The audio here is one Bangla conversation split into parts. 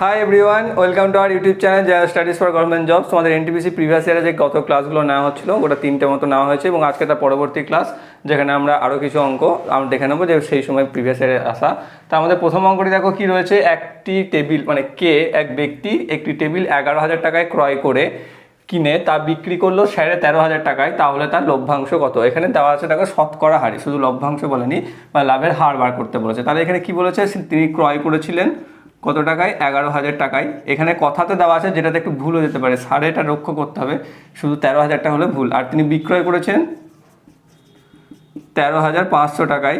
Hi everyone, welcome to our YouTube channel general studies for government jobs. তোমাদের এনটিপিসি প্রিভিয়াস ইয়ারে যে গত ক্লাসগুলো নেওয়া হচ্ছিল ওটা 3টে মতো নেওয়া হয়েছে এবং আজকে তার পরবর্তী ক্লাস যেখানে আমরা আরও কিছু অঙ্ক আমরা দেখে নেবো যে সেই সময় প্রিভিয়াস ইয়ারে আসা। তা আমাদের প্রথম অঙ্কটি দেখো কি রয়েছে, একটি টেবিল মানে কে এক ব্যক্তি একটি টেবিল 11,000 টাকায় ক্রয় করে কিনে তা বিক্রি করলো 13,500 টাকায়, তাহলে তার লভ্যাংশ কত? এখানে দেওয়া আছে দেখো শতকরা হারে, শুধু লভ্যাংশ বলেনি বা লাভের হার বার করতে বলেছে। তাহলে এখানে কি বলেছে, তিনি ক্রয় করেছিলেন কত টাকায়? 11,000 টাকায়। এখানে কথাতে দেওয়া আছে যেটাতে একটু ভুল হয়ে যেতে পারে, সাড়েটা লক্ষ্য করতে হবে, শুধু 13,000 টাকা হলে ভুল। আর তিনি বিক্রয় করেছেন 13,500 টাকায়,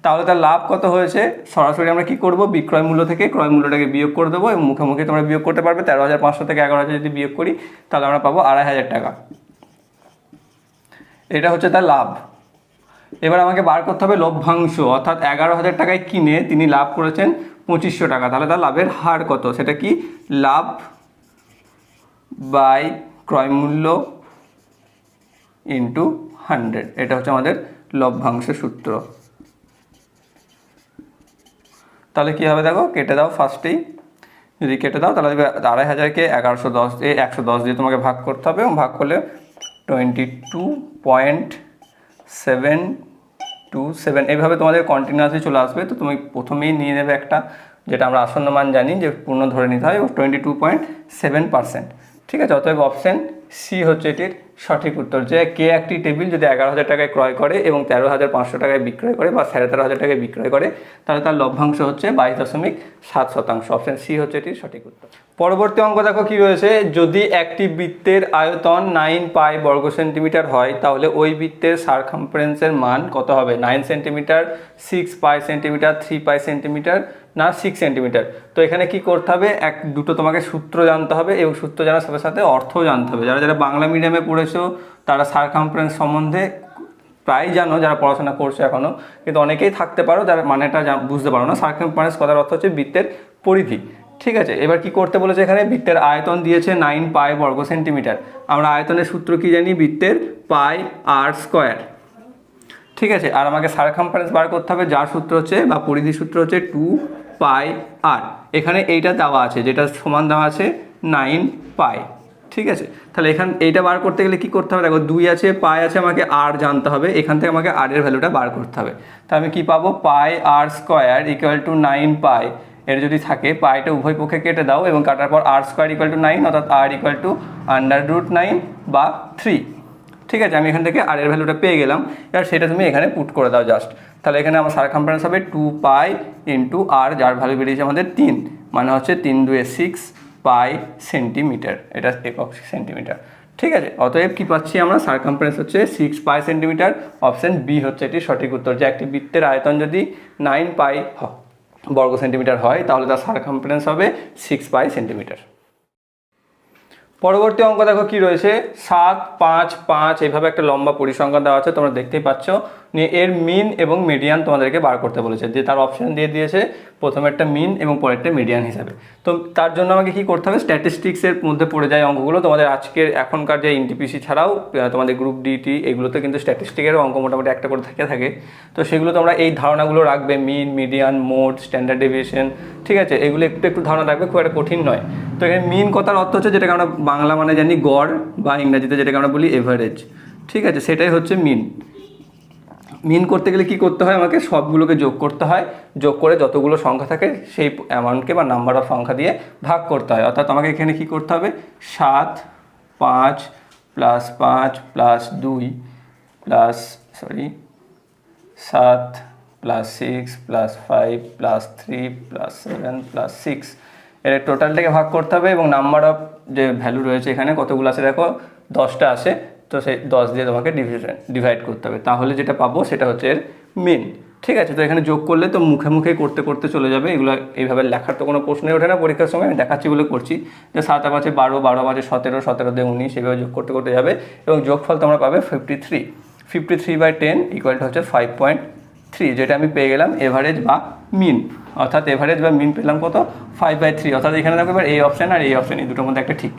তাহলে তার লাভ কত হয়েছে? সরাসরি আমরা কি করব, বিক্রয় মূল্য থেকে ক্রয় মূল্যটাকে বিয়োগ করে দেবো এবং মুখে মুখে তোমরা বিয়োগ করতে পারবে। 13,500 থেকে 11,000 যদি বিয়োগ করি তাহলে আমরা পাবো 2,500 টাকা। এটা হচ্ছে তার লাভ। এবার আমাকে বার করতে হবে লভ্যাংশ, অর্থাৎ 11,000 টাকায় কিনে তিনি লাভ করেছেন 2,500 টাকা, তাহলে তার লাভের হার কত? সেটা কি? লাভ বাই ক্রয় মূল্য ইন্টু 100। এটা হচ্ছে আমাদের লভ্যাংশের সূত্র। তাহলে কী হবে দেখো, কেটে দাও ফার্স্টেই, যদি কেটে দাও তাহলে 2,500কে 110 দিয়ে তোমাকে ভাগ করতে হবে এবং ভাগ করলে 22.727 এইভাবে তোমাদের কন্টিনিউয়াসলি চলে আসবে। তো তুমি প্রথমেই নিয়ে নেবে একটা, যেটা আমরা আসন্ন মান জানি যে পূর্ণ ধরে নিতে হয়, 22.7%। ঠিক আছে, অতএব অপশান সি হচ্ছে এটির সঠিক উত্তর, যে কে একটি টেবিল যদি 11,000 টাকায় ক্রয় করে এবং 13,500 টাকায় বিক্রয় করে বা 13,500 টাকায় বিক্রয় করে, তাহলে তার লভ্যাংশ হচ্ছে 22.7%। অপশান সি হচ্ছে এটির সঠিক উত্তর। পরবর্তী অঙ্ক দেখো কি রয়েছে, যদি একটি বৃত্তের আয়তন 9 পাই বর্গ সেন্টিমিটার হয় তাহলে ওই বৃত্তের সারকামফারেন্সের মান কত হবে? 9 সেন্টিমিটার, 6 পাই সেন্টিমিটার, 3 পাই সেন্টিমিটার না 6 সেন্টিমিটার। তো এখানে কি করতে হবে, দুটো তোমাকে সূত্র জানতে হবে এবং সূত্র জানার সাথে সাথে অর্থও জানতে হবে। যারা যারা বাংলা মিডিয়ামে পড়েছো তারা সারকামফারেন্স সম্বন্ধে প্রায় জানো, যারা পড়াশোনা করছে এখনও, কিন্তু অনেকেই থাকতে পারো যারা মানেটা বুঝতে পারো না। সারকামফারেন্স কথার অর্থ হচ্ছে বৃত্তের পরিধি। ঠিক আছে, এবার কি করতে বলেছে, এখানে বৃত্তের আয়তন দিয়েছে 9 পাই বর্গ সেন্টিমিটার। আমরা আয়তনের সূত্র কি জানি? বৃত্তের পাই আর স্কোয়ার। ঠিক আছে, আর আমাকে সারকামফারেন্স বার করতে হবে, যার সূত্র হচ্ছে বা পরিধি সূত্র হচ্ছে 2 পাই আর। এখানে এইটা দেওয়া আছে, যেটা সমান দেওয়া আছে 9 পাই। ঠিক আছে, তাহলে এইটা বার করতে গেলে কি করতে হবে, দেখো 2 আছে, পাই আছে, আমাকে আর জানতে হবে, এখান থেকে আমাকে আর এর ভ্যালুটা বার করতে হবে। তা আমি কি পাবো? পাই আর স্কোয়ার ইকুয়াল টু 9 পাই। এর যদি থাকে পাইটা উভয় পক্ষে কেটে দাও এবং কাটার পর আর স্কোয়ার ইকুয়াল টু 9, অর্থাৎ আর ইকুয়াল টু √9 বা 3। ঠিক আছে, আমি এখান থেকে আর এর ভ্যালুটা পেয়ে গেলাম। এবার সেটা তুমি এখানে পুট করে দাও জাস্ট। তাহলে এখানে আমার সারকামফারেন্স হবে 2 পাই ইন্টু আর, যার ভ্যালু বেরিয়েছে আমাদের 3, মানে হচ্ছে 3 2 6 পাই সেন্টিমিটার। এটা একক সেন্টিমিটার। ঠিক আছে, অতএব কি পাচ্ছি আমরা? সারকামফারেন্স হচ্ছে 6 পাই সেন্টিমিটার। অপশান বি হচ্ছে এটি সঠিক উত্তর, যে একটি বৃত্তের আয়তন যদি 9 পাই বর্গ সেন্টিমিটার হয় তাহলে তার সারকামফারেন্স হবে 6 পাই সেন্টিমিটার। পরবর্তী অঙ্ক দেখো কি রয়েছে, 7 5 5 এইভাবে একটা লম্বা পরিসংখ্যান দেওয়া আছে, তোমরা দেখতেই পাচ্ছ। নিয়ে এর মিন এবং মিডিয়ান তোমাদেরকে বার করতে বলেছে, যে তার অপশান দিয়ে দিয়েছে প্রথমে একটা মিন এবং পরেরটা মিডিয়ান হিসাবে। তো তার জন্য আমাকে কি করতে হবে, স্ট্যাটিস্টিক্সের মধ্যে পড়ে যায় অঙ্কগুলো। তোমাদের আজকের এখনকার যে এনটিপিসি ছাড়াও তোমাদের গ্রুপ ডিটি এগুলোতে কিন্তু স্ট্যাটিস্টিকেরও অঙ্ক মোটামুটি একটা করে থাকে। তো সেগুলো তোমরা এই ধারণাগুলো রাখবে, মিন, মিডিয়ান, মোড, স্ট্যান্ডার্ড ডেভিয়েশন। ঠিক আছে, এগুলো একটু ধারণা রাখবে, খুব একটা কঠিন নয়। তো এখানে মিন কথার অর্থ হচ্ছে যেটাকে আমরা বাংলা মানে জানি গড়, বা ইংরাজিতে যেটাকে আমরা বলি এভারেজ। ঠিক আছে, সেটাই হচ্ছে মিন। মিন করতে গেলে কি করতে হয়, আমাকে সবগুলোকে যোগ করতে হয়, যোগ করে যতগুলো সংখ্যা থাকে সেই অ্যামাউন্টকে বা নাম্বার অফ সংখ্যা দিয়ে ভাগ করতে হয়। অর্থাৎ আমাকে এখানে কি করতে হবে, 7 5 + 5 + 2 7 + 6 + 5 + 3 + 7 + 6 এর টোটালটাকে ভাগ করতে হবে এবং নাম্বার অফ যে ভ্যালু রয়েছে এখানে কতগুলো আছে দেখো, 10টা আছে। তো সেই 10 দিয়ে তোমাকে ডিভাইড করতে হবে, তাহলে যেটা পাবো সেটা হচ্ছে এর মিন। ঠিক আছে, তো এখানে যোগ করলে তো মুখে মুখে করতে করতে চলে যাবে। এগুলো এইভাবে লেখার তো কোনো প্রশ্নই ওঠে না পরীক্ষার সময়, আমি দেখাচ্ছি বলে করছি। যে 7 × 5 = 12, 12 × 5 = 17, 17 দিয়ে 19, সেভাবে যোগ করতে করতে যাবে এবং যোগফল তোমরা পাবে 53। 53/10 = হচ্ছে 5.3, যেটা আমি পেয়ে গেলাম এভারেজ বা মিন। অর্থাৎ এভারেজ বা মিন পেলাম কত? 5/3। অর্থাৎ এখানে দেখো এবার এই অপশান আর এই অপশান, এই দুটোর মধ্যে একটা ঠিক।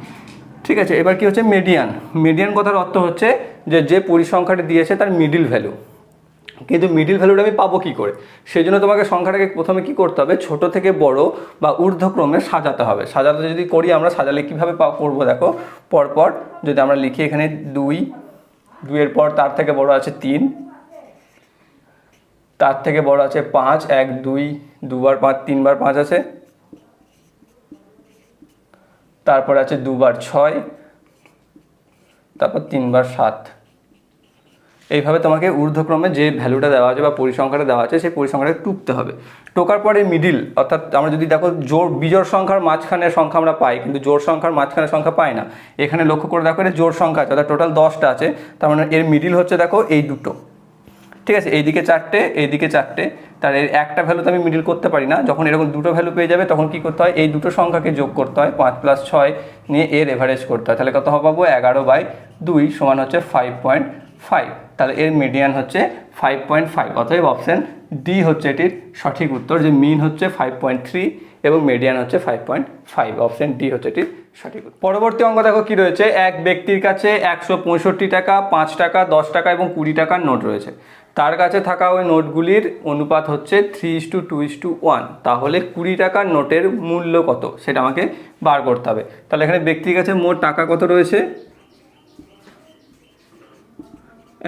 ঠিক আছে, এবার কি হচ্ছে মিডিয়ান। মিডিয়ান কথার অর্থ হচ্ছে যে পরিসংখ্যাটি দিয়েছে তার মিডিল ভ্যালু। কিন্তু মিডিল ভ্যালুটা আমি পাবো কী করে? সেই জন্য তোমাকে সংখ্যাটাকে প্রথমে কী করতে হবে, ছোট থেকে বড় বা ঊর্ধ্বক্রমে সাজাতে হবে। সাজাতে যদি করি আমরা, সাজালে কীভাবে করবো দেখো, পরপর যদি আমরা লিখি এখানে 2 পর তার থেকে বড় আছে 3, তার থেকে বড় আছে 5, 1 2 2 বার 5 3 বার 5 আছে, তারপর আছে 2 বার 6, তারপর 3 বার 7। এইভাবে তোমাকে ঊর্ধ্বক্রমে যে ভ্যালুটা দেওয়া আছে বা পরিসংখ্যাটা দেওয়া আছে সেই পরিসংখ্যাটা টুকতে হবে। টোকার পরে মিডিল, অর্থাৎ আমরা যদি দেখো বিজোড় সংখ্যার মাঝখানের সংখ্যা আমরা পাই, কিন্তু জোড় সংখ্যার মাঝখানের সংখ্যা পাই না। এখানে লক্ষ্য করে দেখো এটা জোড় সংখ্যা আছে, অর্থাৎ টোটাল 10টা আছে, তার মানে এর মিডিল হচ্ছে দেখো এই দুটো, ঠিক আছে? এইদিকে 4টে, এইদিকে 4টে, তার এর একটা ভ্যালু তো আমি মিডিল করতে পারি না। যখন এরকম দুটো ভ্যালু পেয়ে যাবে তখন কি করতে হয়, এই দুটো সংখ্যাকে যোগ করতে হয়, 5 + 6 নিয়ে এর এভারেজ করতে হয়। তাহলে কত পাবো, 11/2 সমান হচ্ছে 5.5। তাহলে এর মিডিয়ান হচ্ছে 5.5। অতএব অপশন ডি হচ্ছে এটির সঠিক উত্তর, যে মিন হচ্ছে 5.3 এবং মিডিয়ান হচ্ছে 5.5। অপশন ডি হচ্ছে এটির সঠিক উত্তর। পরবর্তী অঙ্ক দেখো কি রয়েছে, এক ব্যক্তির কাছে 165 টাকা, 5 টাকা, 10 টাকা এবং 20 টাকার নোট রয়েছে। তার কাছে থাকা ওই নোটগুলির অনুপাত হচ্ছে 3:2:1। তাহলে 20 টাকার নোটের মূল্য কত সেটা আমাকে বার করতে হবে। তাহলে এখানে ব্যক্তির কাছে মোট টাকা কত রয়েছে,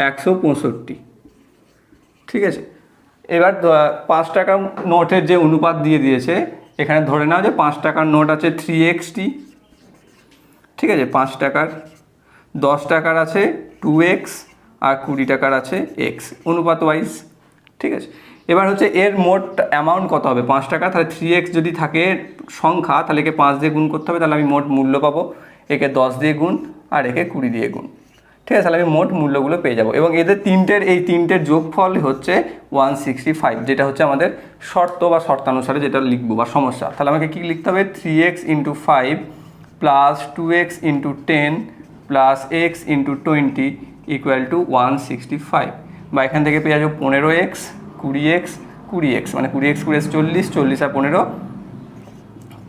165, ঠিক আছে? এবার 5 টাকার নোটের যে অনুপাত দিয়ে দিয়েছে, এখানে ধরে নাও যে 5 টাকার নোট আছে 3x, ঠিক আছে? 5 টাকার, 10 টাকার আছে 2x আর 20 টাকার আছে x, অনুপাত ওয়াইজ, ঠিক আছে? এবার হচ্ছে এর মোট অ্যামাউন্ট কত হবে, 5 টাকা। তাহলে 3x যদি থাকে সংখ্যা, তাহলে একে 5 দিয়ে গুণ করতে হবে, তাহলে আমি মোট মূল্য পাবো। একে 10 দিয়ে গুণ আর একে 20 দিয়ে গুণ, ঠিক আছে? তাহলে আমি মোট মূল্যগুলো পেয়ে যাবো। এবং এদের তিনটের যোগফল হচ্ছে 165, যেটা হচ্ছে আমাদের শর্ত বা শর্তানুসারে যেটা লিখবো বা সমস্যা। তাহলে আমাকে কী লিখতে হবে, 3x × 5 + 2x × 10 + x × 20 = 165। বা এখান থেকে পেয়ে যাবো 15x, 20x, 20x, মানে 20x 20 40, 40 আর 15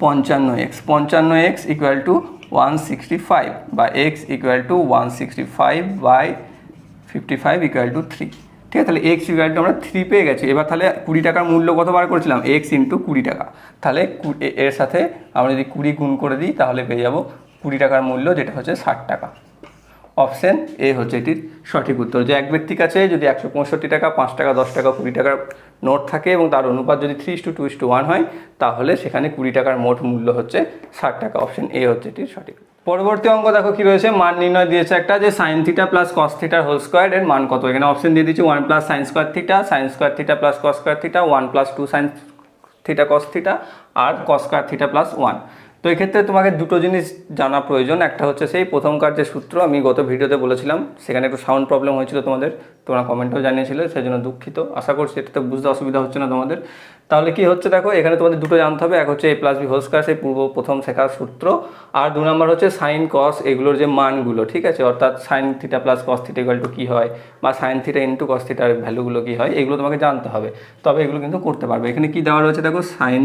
55x, 55x = 165 বা x = 165/55 = 3, ঠিক আছে? তাহলে x = আমরা 3 পেয়ে গেছি। এবার তাহলে 20 টাকার মূল্য কত বার করেছিলাম, x × 20 টাকা। তাহলে এর সাথে আমরা যদি 20 গুণ করে দিই তাহলে পেয়ে যাব 20 টাকার মূল্য, যেটা হচ্ছে 60 টাকা। অপশন এ হচ্ছে এটির সঠিক উত্তর, যে এক ব্যক্তির কাছে যদি 165 টাকা, 5 টাকা, 10 টাকা, 20 টাকার নোট থাকে এবং তার অনুপাত যদি 3:2:1 হয়, তাহলে সেখানে 20 টাকার মোট মূল্য হচ্ছে 60 টাকা। অপশন এ হচ্ছে এটির সঠিক। পরবর্তী অঙ্ক দেখো কি রয়েছে, মান নির্ণয় দিয়েছে একটা, যে sin θ + cos θ হোল স্কোয়ার এর মান কত। এখানে অপশন দিয়ে দিচ্ছি 1 + sin² θ, sin² θ + cos² θ, 1 + 2 sin θ cos θ আর cos² θ + 1। তো এক্ষেত্রে তোমাকে দুটো জিনিস জানা প্রয়োজন। একটা হচ্ছে সেই প্রথমকার যে সূত্র আমি গত ভিডিওতে বলেছিলাম, সেখানে একটু সাউন্ড প্রবলেম হয়েছিল তোমাদের, তোমরা কমেন্টেও জানিয়েছিলে, সেই জন্য দুঃখিত। আশা করছি এটাতে বুঝতে অসুবিধা হচ্ছে না তোমাদের। তাহলে কি হচ্ছে দেখো, এখানে তোমাদের দুটো জানতে হবে। এক হচ্ছে a + b হোল স্কোয়ার, সেই প্রথম শেখার সূত্র, আর 2 নম্বর হচ্ছে সাইন কস এগুলোর যে মানগুলো, ঠিক আছে? অর্থাৎ sin θ + cos θ = কী হয়, বা sin θ × cos θ এর ভ্যালুগুলো কী হয়, এগুলো তোমাকে জানতে হবে, তবে এগুলো কিন্তু করতে পারবে। এখানে কি দেওয়া রয়েছে দেখো, sin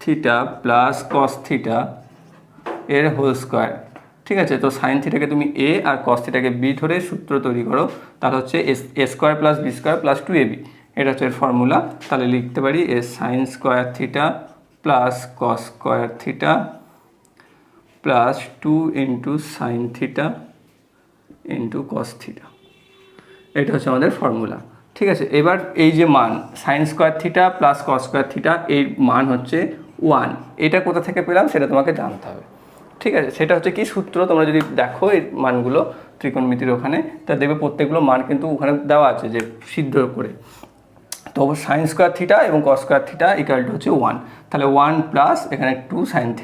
θ + cos θ এর হোল স্কোয়ার, ঠিক আছে? তো sin θ কে তুমি a R cos θ K b ধরে সূত্র তৈরি করো, তাহলে হচ্ছে a² + b² + 2ab, এটা হচ্ছে এর ফর্মুলা। তাহলে লিখতে পারি a sin² θ + cos² θ + 2 × sin θ × cos θ, এটা হচ্ছে আমাদের ফর্মুলা, ঠিক আছে? এবার এই যে মান sin² θ + cos² θ, এই মান হচ্ছে 1। এটা কোথা থেকে পেলাম সেটা তোমাকে জানতে হবে, ঠিক আছে? সেটা হচ্ছে কি সূত্র, তোমরা যদি দেখো এই মানগুলো ত্রিকোণমিতির ওখানে, তা দেখবে প্রত্যেকগুলো মান কিন্তু ওখানে দেওয়া আছে যে সিদ্ধ করে। তো sin² θ এবং cos² θ = হচ্ছে 1। তাহলে 1 প্লাস এখানে 2 sin θ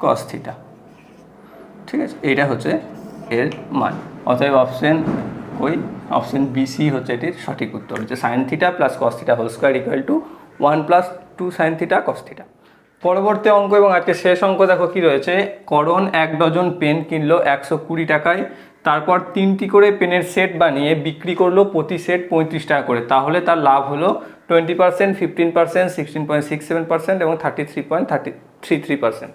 cos θ, ঠিক আছে? এইটা হচ্ছে এর মান। অতএব অপশন BC হচ্ছে এটির সঠিক উত্তর, যে sin θ + cos θ whole square = 1 + 2 sin θ cos θ। পরবর্তী অঙ্ক এবং আজকে শেষ অঙ্ক দেখো কি রয়েছে, করণ 1 ডজন পেন কিনলো 120 টাকায়, তারপর 3টি করে পেনের সেট বানিয়ে বিক্রি করলো প্রতি সেট 35 টাকা করে। তাহলে তার লাভ হলো 20%, 15%, 16.67% এবং 33.33%।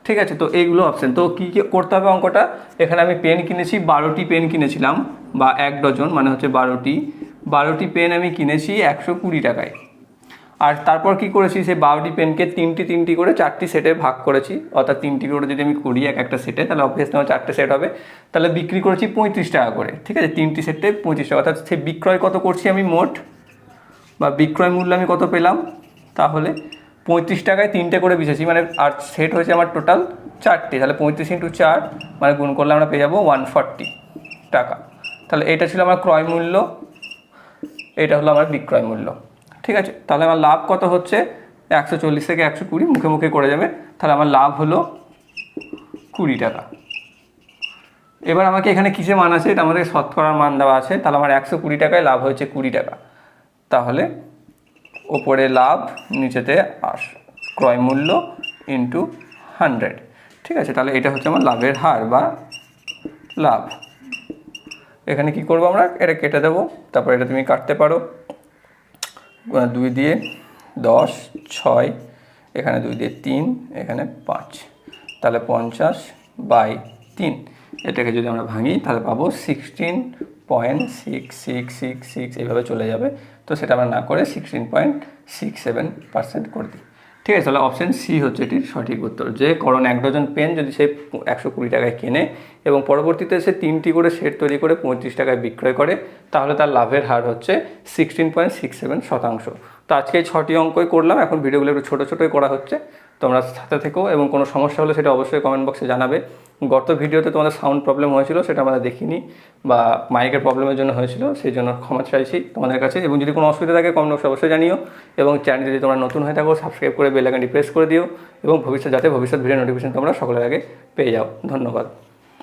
ঠিক আছে, তো এইগুলো অপশান। তো কী কী করতে হবে অঙ্কটা, এখানে আমি পেন কিনেছি 12টি পেন কিনেছিলাম, বা 1 ডজন মানে হচ্ছে 12টি পেন আমি কিনেছি 120 টাকায়। আর তারপর কি করেছি, সেই 12টি পেনকে তিনটি করে 4টি সেটে ভাগ করেছি, অর্থাৎ 3টি করে যদি আমি করি একটা সেটে, তাহলে অবভিয়াসলি আমার 4টে সেট হবে, তাহলে বিক্রি করেছি 35 টাকা করে। ঠিক আছে, 3টি সেটে 35 টাকা, অর্থাৎ সেই বিক্রয় কত করছি আমি মোট, বা বিক্রয় মূল্য আমি কত পেলাম, তাহলে 35 টাকায় 3টে করে বেচেছি, মানে আর সেট হয়েছে আমার টোটাল 4টে, তাহলে 35 × 4 মানে গুণ করলে আমরা পেয়ে যাবো 140 টাকা। তাহলে এটা ছিল আমার ক্রয় মূল্য, এটা হলো আমার বিক্রয় মূল্য। ঠিক আছে, তাহলে আমার লাভ কত হচ্ছে, 140 থেকে 120 মুখে মুখে করে যাবে, তাহলে আমার লাভ হলো 20 টাকা। এবার আমাকে এখানে কিসে মান আছে, এটা আমাদের শতকরার মান দেওয়া আছে, তাহলে আমার 120 টাকায় লাভ হয়েছে 20 টাকা। তাহলে ওপরে লাভ, নিচেতে ক্রয় মূল্য ইন্টু 100। ঠিক আছে, তাহলে এটা হচ্ছে আমার লাভের হার বা লাভ। এখানে কি করব আমরা, এটা কেটে দেবো, তারপর এটা তুমি কাটতে পারো, 2 দিয়ে 10, 6, এখানে 2 দিয়ে 3, এখানে 5, তাহলে 50/3। এটাকে যদি আমরা ভাঙি তাহলে পাবো 16.6666 এইভাবে চলে যাবে। তো সেটা আমরা না করে 16.67% করে দিই। ঠিক আছে, তাহলে অপশান সি হচ্ছে এটির সঠিক উত্তর, যে কারণ 1 ডজন পেন যদি সে 120 টাকায় কেনে এবং পরবর্তীতে সে 3টি করে সেট তৈরি করে 35 টাকায় বিক্রয় করে, তাহলে তার লাভের হার হচ্ছে 16.67%। তো আজকে এই 6টি অঙ্কই করলাম, এখন ভিডিওগুলো একটু ছোটো ছোটোই করা হচ্ছে, তোমরা সাথে থেকো, এবং কোনো সমস্যা হলে সেটা অবশ্যই কমেন্ট বক্সে জানাবে। গত ভিডিওতে তোমাদের সাউন্ড প্রবলেম হয়েছিল, সেটা আমরা দেখিনি, বা মাইকের প্রবলেমের জন্য হয়েছিল, সেই জন্য ক্ষমা চাইছি তোমাদের কাছে। এবং যদি কোনো অসুবিধা থাকে কমেন্ট বক্সে অবশ্যই জানিও, এবং চ্যানেল যদি তোমরা নতুন হয়ে থাকো সাবস্ক্রাইব করে বেল আইকনটি প্রেস করে দিও, এবং ভবিষ্যৎ ভিডিও নোটিফিকেশন তোমরা সকলের আগে পেয়ে যাও। ধন্যবাদ।